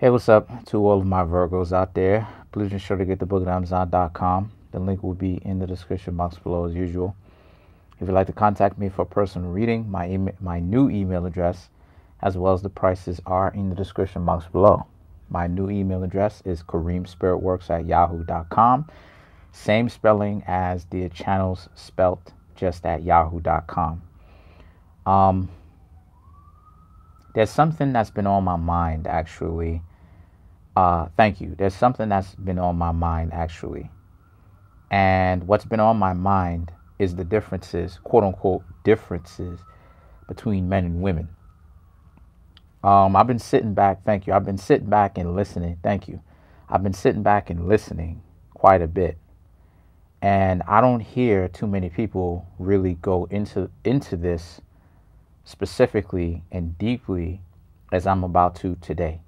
Hey, what's up to all of my Virgos out there? Please ensure to get the book at Amazon.com. The link will be in the description box below as usual. If you'd like to contact me for personal reading, my new email address as well as the prices are in the description box below. My new email address is Kareemspiritworks@yahoo.com. Same spelling as the channels spelt just at yahoo.com. There's something that's been on my mind actually. Thank you. There's something that's been on my mind actually. And what's been on my mind is the differences, quote unquote, differences between men and women. I've been sitting back. Thank you. I've been sitting back and listening. Thank you. I've been sitting back and listening quite a bit. And I don't hear too many people really go into this specifically and deeply as I'm about to today.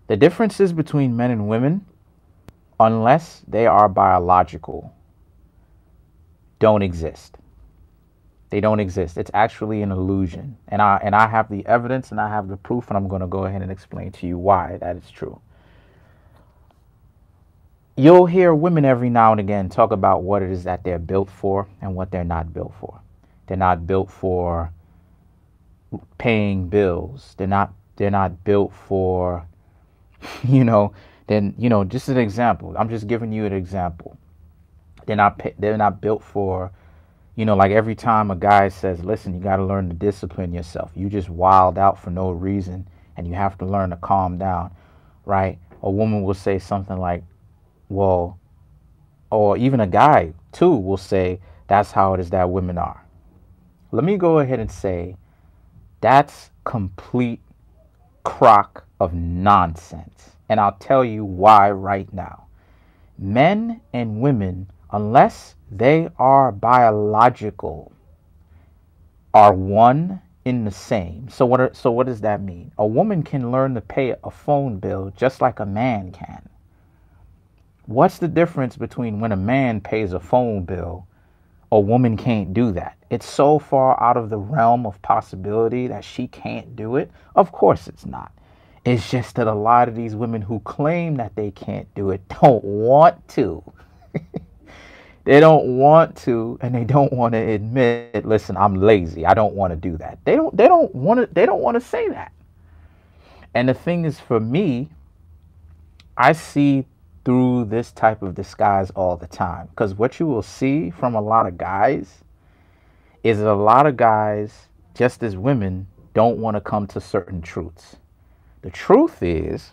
The differences between men and women, unless they are biological, don't exist. They don't exist. It's actually an illusion. And I have the evidence and I have the proof, and I'm going to go ahead and explain to you why that is true. You'll hear women every now and again talk about what it is that they're built for and what they're not built for. They're not built for paying bills. They're not built for, just an example. I'm just giving you an example. They're not built for, like every time a guy says, listen, you got to learn to discipline yourself. You just wild out for no reason and you have to learn to calm down, right? A woman will say something like, well, or even a guy too will say, that's how it is that women are. Let me go ahead and say that's complete crock of nonsense. And I'll tell you why right now. Men and women, unless they are biological, are one in the same. So what does that mean? A woman can learn to pay a phone bill just like a man can. What's the difference between when a man pays a phone bill? A woman can't do that. It's so far out of the realm of possibility that she can't do it. Of course it's not. It's just that a lot of these women who claim that they can't do it don't want to. They don't want to, and they don't want to admit, listen, I'm lazy. I don't want to do that. They don't want to say that. And the thing is, for me, I see through this type of disguise all the time, because what you will see from a lot of guys is that a lot of guys, just as women, don't want to come to certain truths. The truth is,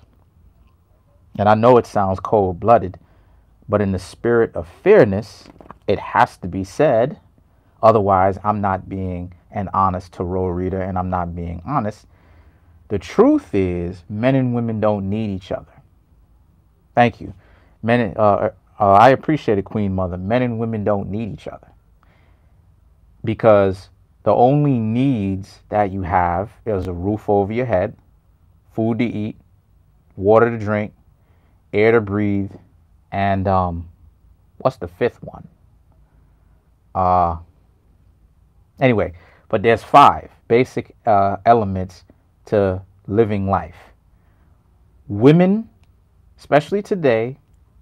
and I know it sounds cold-blooded, but in the spirit of fairness, it has to be said. Otherwise, I'm not being an honest tarot reader, and I'm not being honest. The truth is, men and women don't need each other. Thank you. I appreciate it, Queen Mother. Men and women don't need each other. Because the only needs that you have is a roof over your head, food to eat, water to drink, air to breathe, and what's the fifth one? Anyway, but there's 5 basic elements to living life. Women, especially today,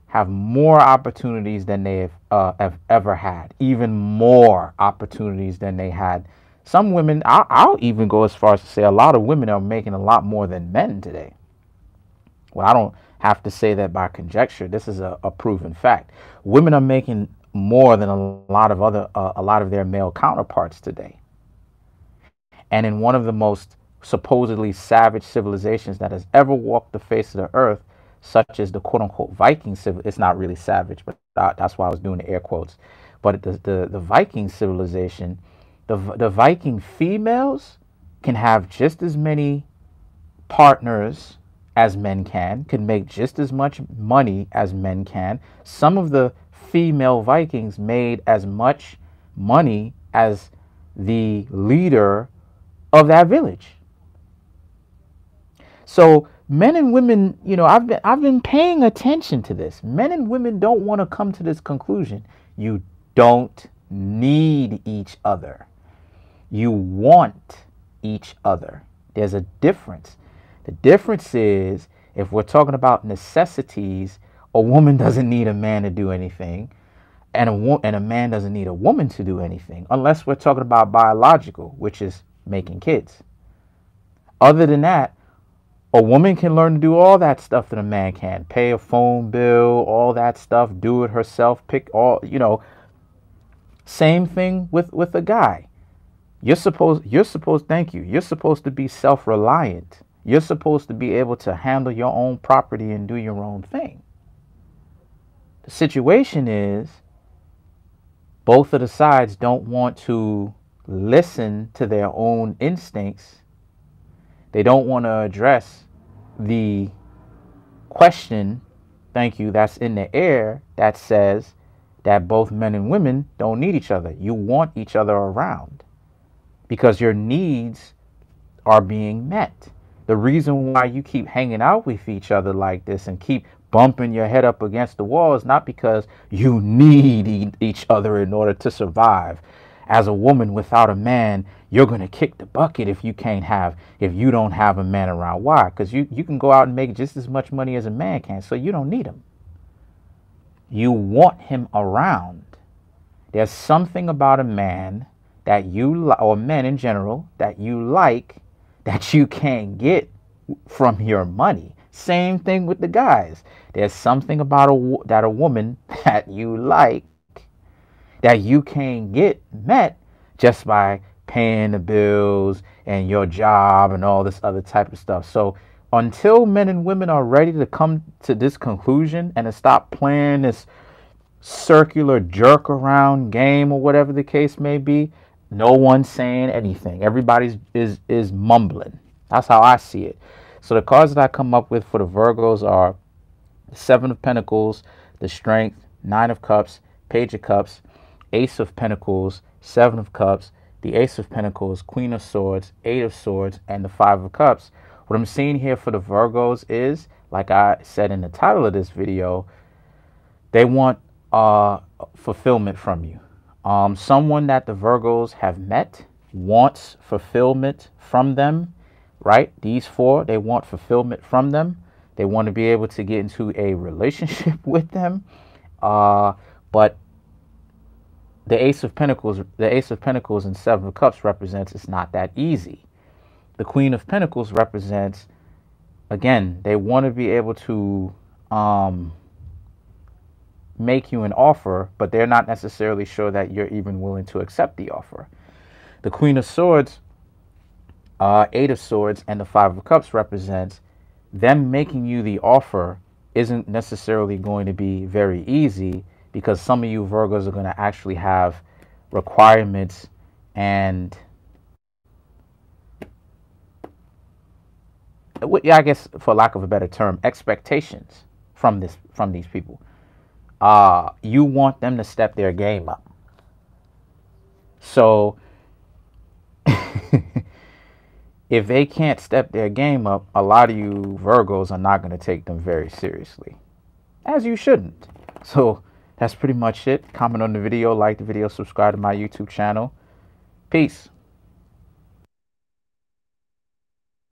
have more opportunities than they have ever had. Even more opportunities than they had. Some women, I'll even go as far as to say a lot of women are making a lot more than men today. Well, I don't have to say that by conjecture. This is a proven fact. Women are making more than a lot of their male counterparts today. And in one of the most supposedly savage civilizations that has ever walked the face of the earth, such as the quote-unquote Viking civilization. It's not really savage, but that's why I was doing the air quotes. But the Viking civilization, the Viking females can have just as many partners as men can make just as much money as men can. Some of the female Vikings made as much money as the leader of that village. So men and women, I've been paying attention to this. Men and women don't want to come to this conclusion. You don't need each other. You want each other. There's a difference. The difference is If we're talking about necessities, a woman doesn't need a man to do anything, and a man doesn't need a woman to do anything, unless we're talking about biological, which is making kids. Other than that, a woman can learn to do all that stuff that a man can. Pay a phone bill, all that stuff, do it herself, pick all, same thing with a guy. Thank you. You're supposed to be self-reliant. You're supposed to be able to handle your own property and do your own thing. The situation is both of the sides don't want to listen to their own instincts. They don't want to address the question, thank you, that's in the air that says that both men and women don't need each other. You want each other around because your needs are being met. The reason why you keep hanging out with each other like this and keep bumping your head up against the wall is not because you need each other in order to survive. As a woman without a man, you're going to kick the bucket if you don't have a man around. Why? Because you can go out and make just as much money as a man can, so you don't need him. You want him around. There's something about a man that or men in general, that you like, that you can't get from your money. Same thing with the guys. There's something about a woman that you like that you can't get met just by paying the bills and your job and all this other type of stuff. So until men and women are ready to come to this conclusion and to stop playing this circular jerk around game or whatever the case may be, no one's saying anything. Everybody's is mumbling. That's how I see it. So the cards that I come up with for the Virgos are the Seven of Pentacles, the Strength, Nine of Cups, Page of Cups, Ace of Pentacles, Seven of Cups, the Ace of Pentacles, Queen of Swords, Eight of Swords, and the Five of Cups. What I'm seeing here for the Virgos is, like I said in the title of this video, they want fulfillment from you. Someone that the Virgos have met wants fulfillment from them, right? These four, they want fulfillment from them. They want to be able to get into a relationship with them. But the Ace of Pentacles and Seven of Cups represents it's not that easy. The Queen of Pentacles represents, again, they want to be able to make you an offer, but they're not necessarily sure that you're even willing to accept the offer. The Queen of Swords, Eight of Swords, and the Five of Cups represents them making you the offer isn't necessarily going to be very easy, because some of you Virgos are going to actually have requirements and, I guess for lack of a better term, expectations from these people. You want them to step their game up. So if they can't step their game up, a lot of you Virgos are not going to take them very seriously, as you shouldn't. So that's pretty much it. Comment on the video, like the video, subscribe to my YouTube channel. Peace.